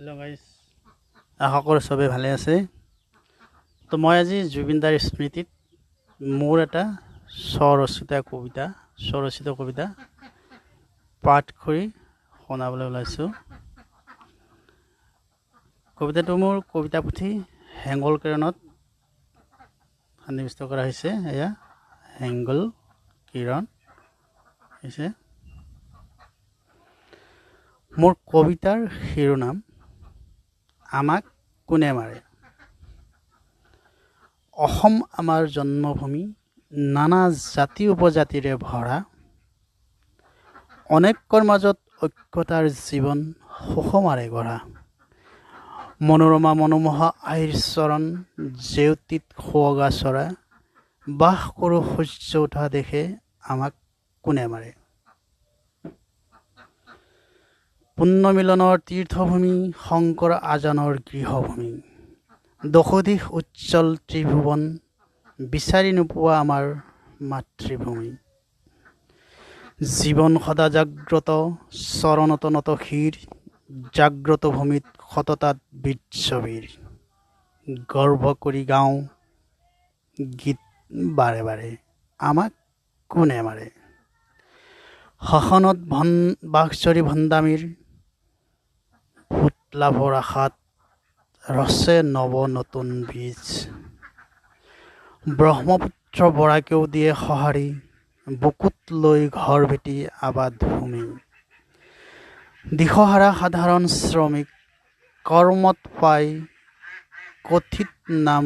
Hello' guys, আশা কৰোঁ চবেই ভালে আছে। তো মই আজি জুবিনদাৰ স্মৃতিত মোৰ এটা স্বৰচিত কবিতা পাঠ কৰি শুনাবলৈ ওলাইছোঁ। কবিতাটো মোৰ কবিতা পুথি হেঙ্গল কিৰণত সন্নিৱিষ্ট কৰা হৈছে। এয়া হেঙ্গল কিৰণ হৈছে। মোৰ কবিতাৰ শিৰোনাম আমাক কোনে মাৰে। অসম আমাৰ জন্মভূমি, নানা জাতি উপজাতিৰে ভৰা, অনেকৰ মাজত ঐক্যতাৰ জীৱন সুষমাৰে গঢ়া। মনোৰমা মনোমোহা আইৰ চৰণ, জেউতিত শুৱগা চৰা, বাস কৰোঁ সূৰ্য উঠা দেশে, আমাক কোনে মাৰে। পুণ্য মিলনৰ তীৰ্থভূমি, শংকৰ আজানৰ গৃহভূমি, দশদিশ উজ্জ্বল ত্ৰিভুৱন, বিচাৰি নোপোৱা আমাৰ মাতৃভূমি। জীৱন সদা জাগ্ৰত, চৰণত নত শিৰ, জাগ্ৰত ভূমিত সততাত বীৰ্যবীৰ। গৰ্ব কৰি গাওঁ গীত বাৰে বাৰে, আমাক কোনে মাৰে। শাসনত বাঘচৰি ভণ্ডামীৰ, ভোট লাভৰ আশাত ৰচে নৱ নতুন বীজ। ব্ৰহ্মপুত্ৰ বৰাকেও দিয়ে সঁহাৰি, বুকুত লৈ ঘৰ ভেটি আবাদ ভূমি। দিশহাৰা সাধাৰণ শ্ৰমিক, কৰ্মত পাই কথিত নাম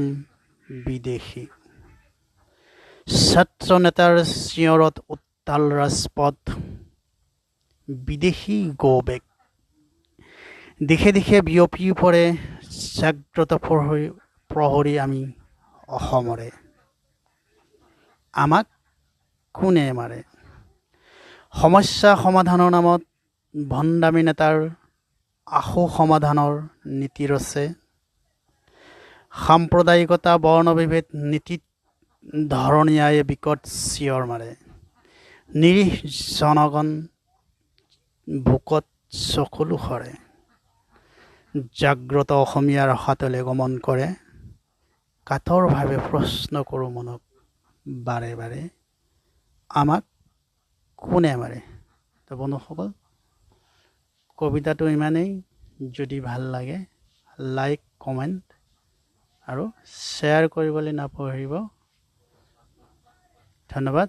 বিদেশী। ছাত্ৰ নেতাৰ চিঞৰত উত্তাল ৰাজপথ, বিদেশী গো বেক। দিশে দিশে বিয়পি পৰে জাগ্ৰত প্ৰহৰী আমি অসমৰে, আমাক কোনে মাৰে। সমস্যা সমাধানৰ নামত ভণ্ডামী নেতাৰ আশু সমাধানৰ নীতি ৰচে। সাম্প্ৰদায়িকতা বৰ্ণবিভেদ নীতিত ধৰণীয়াই বিকট চিঞৰ মাৰে। নিৰীহ জনগণ বুকত চকুলো সৰে। জাগ্ৰত অসমীয়াৰ হাতলে গমন কৰে, কাতৰভাৱে প্ৰশ্ন কৰোঁ মনক বাৰে বাৰে, আমাক কোনে মাৰে। তো বন্ধুসকল, কবিতাটো ইমানেই। যদি ভাল লাগে লাইক কমেণ্ট আৰু শ্বেয়াৰ কৰিবলৈ নাপাহৰিব। ধন্যবাদ।